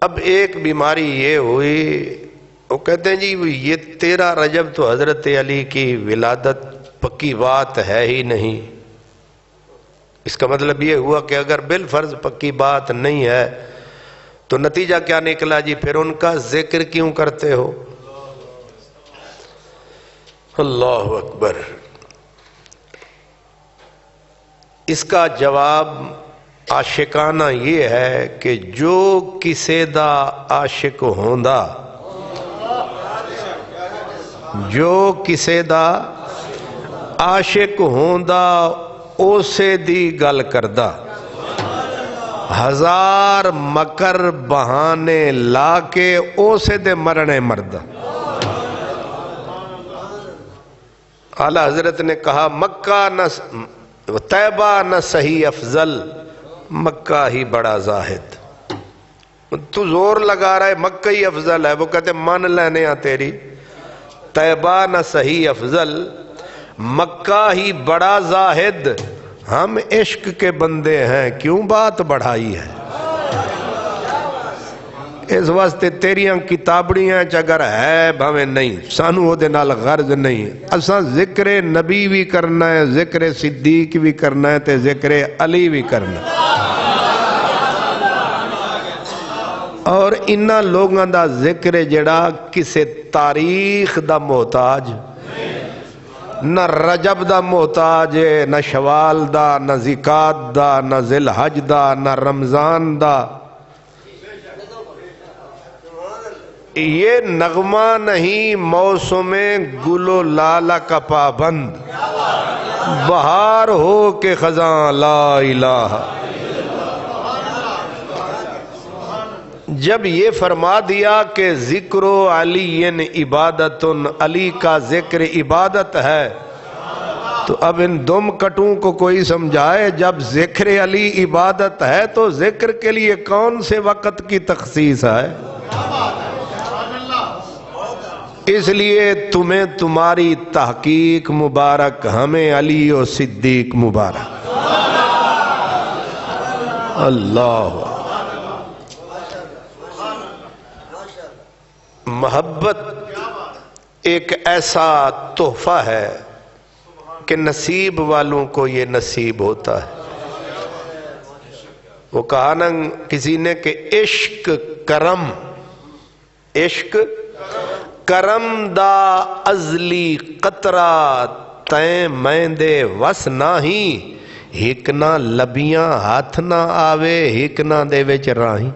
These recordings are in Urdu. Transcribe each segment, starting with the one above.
اب ایک بیماری یہ ہوئی، وہ کہتے ہیں جی یہ 13 رجب تو حضرت علی کی ولادت پکی بات ہے ہی نہیں۔ اس کا مطلب یہ ہوا کہ اگر بالفرض پکی بات نہیں ہے تو نتیجہ کیا نکلا جی؟ پھر ان کا ذکر کیوں کرتے ہو؟ اللہ اکبر۔ اس کا جواب عاشقانہ یہ ہے کہ جو کسے دا عاشق ہوندا، جو کسے دا عاشق ہوندا اسے دی گل کردہ، ہزار مکر بہانے لا کے اسے دے مرنے مردہ۔ اعلیٰ حضرت نے کہا مکہ نہ طیبہ نہ صحیح افضل، مکہ ہی بڑا زاہد۔ تو زور لگا رہا ہے مکہ ہی افضل ہے، وہ کہتے مان لینے آ تیری، طیبہ نہ صحیح افضل، مکہ ہی بڑا زاہد، ہم عشق کے بندے ہیں کیوں بات بڑھائی ہے؟ اس واسطے تیریاں کتابڑیاں اگر ہے بھاویں نہیں، سانو وہ دے نال غرض نہیں، اساں ذکر نبی بھی کرنا ہے، ذکر صدیق بھی کرنا ہے تے ذکر علی بھی کرنا ہے۔ اور انہاں لوگاں دا ذکر جڑا کسے تاریخ دا محتاج، نہ رجب دا محتاج ہے، نہ شوال دا، نہ زکات دا، نہ ذی الحج دا، نہ رمضان دا۔ یہ نغمہ نہیں موسم گل و لالہ کا پابند، بہار ہو کے خزاں لا الہ۔ جب یہ فرما دیا کہ ذکر علی عبادت، علی کا ذکر عبادت ہے، تو اب ان دم کٹوں کو کوئی سمجھائے، جب ذکر علی عبادت ہے تو ذکر کے لیے کون سے وقت کی تخصیص ہے؟ اس لیے تمہیں تمہاری تحقیق مبارک، ہمیں علی و صدیق مبارک۔ اللہ محبت ایک ایسا تحفہ ہے کہ نصیب والوں کو یہ نصیب ہوتا ہے۔ وہ کہا نا کسی نے کہ عشق کرم، عشق کرم دا ازلی قطرہ تیں میں دے وس ناہی، ہک نہ لبیاں ہاتھ نہ آوے، ہک نہ دے وچ راہی۔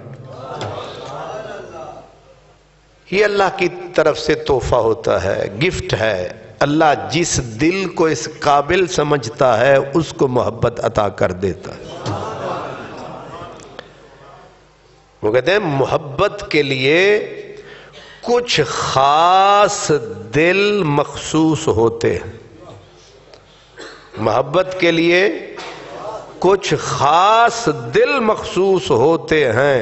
یہ اللہ کی طرف سے تحفہ ہوتا ہے، گفٹ ہے۔ اللہ جس دل کو اس قابل سمجھتا ہے اس کو محبت عطا کر دیتا ہے۔ وہ کہتے ہیں محبت کے لیے کچھ خاص دل مخصوص ہوتے ہیں، محبت کے لیے کچھ خاص دل مخصوص ہوتے ہیں۔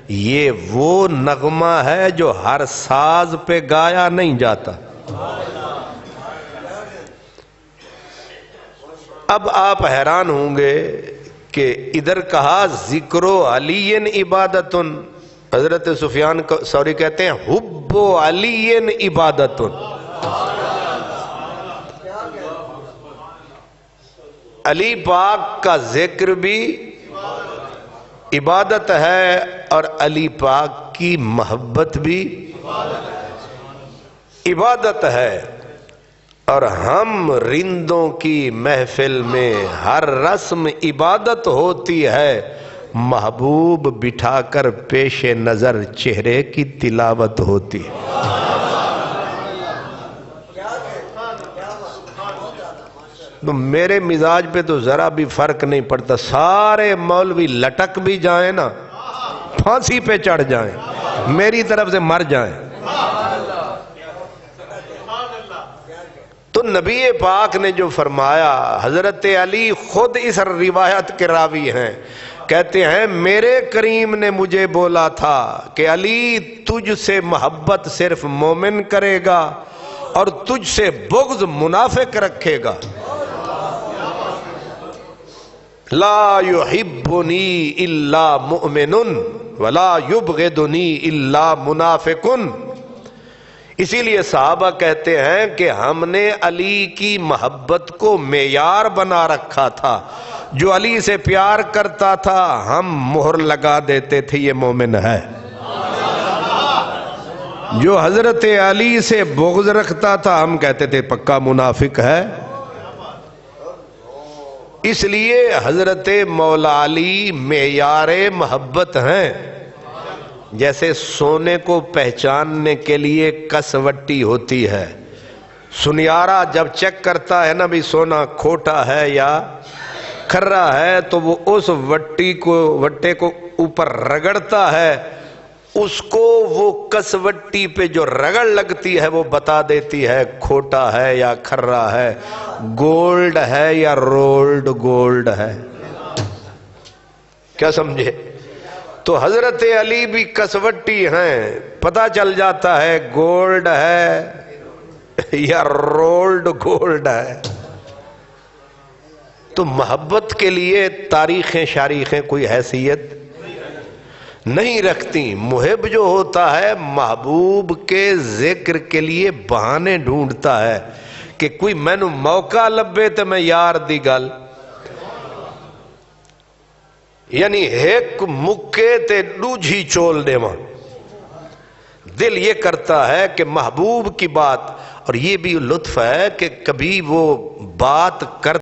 یہ وہ نغمہ ہے جو ہر ساز پہ گایا نہیں جاتا۔ اب آپ حیران ہوں گے کہ ادھر کہا ذکر علی عبادت، حضرت سفیان ثوری کہتے ہیں حب علی عبادت۔ علی پاک کا ذکر بھی عبادت ہے اور علی پاک کی محبت بھی عبادت ہے۔ اور ہم رندوں کی محفل میں ہر رسم عبادت ہوتی ہے، محبوب بٹھا کر پیش نظر چہرے کی تلاوت ہوتی ہے۔ تو میرے مزاج پہ تو ذرا بھی فرق نہیں پڑتا، سارے مولوی لٹک بھی جائیں نا، پھانسی پہ چڑھ جائیں، میری طرف سے مر جائیں۔ تو نبی پاک نے جو فرمایا، حضرت علی خود اس روایت کے راوی ہیں، کہتے ہیں میرے کریم نے مجھے بولا تھا کہ علی تجھ سے محبت صرف مومن کرے گا اور تجھ سے بغض منافق رکھے گا۔ لا يحبنی الا مؤمن ولا یبغضنی الا منافق. اسی لیے صحابہ کہتے ہیں کہ ہم نے علی کی محبت کو معیار بنا رکھا تھا. جو علی سے پیار کرتا تھا ہم مہر لگا دیتے تھے یہ مومن ہے. جو حضرت علی سے بغض رکھتا تھا ہم کہتے تھے پکا منافق ہے. اس لیے حضرت مولا علی معیار محبت ہیں. جیسے سونے کو پہچاننے کے لیے کسوٹی ہوتی ہے. سنیارا جب چیک کرتا ہے نا بھی سونا کھوٹا ہے یا کھرا ہے تو وہ اس وٹے کو اوپر رگڑتا ہے. اس کو وہ کسوٹی پہ جو رگڑ لگتی ہے وہ بتا دیتی ہے کھوٹا ہے یا کھرا ہے، گولڈ ہے یا رولڈ گولڈ ہے. کیا سمجھے؟ تو حضرت علی بھی کسوٹی ہیں، پتہ چل جاتا ہے گولڈ ہے یا رولڈ گولڈ ہے. تو محبت کے لیے تاریخیں شاریخیں کوئی حیثیت نہیں رکھتی. محب جو ہوتا ہے محبوب کے ذکر کے لیے بہانے ڈھونڈتا ہے کہ کوئی مینو موقع لبے تو میں یار دی گل، یعنی ایک مکے تے دوجھی چول دیواں. دل یہ کرتا ہے کہ محبوب کی بات، اور یہ بھی لطف ہے کہ کبھی وہ بات کرتا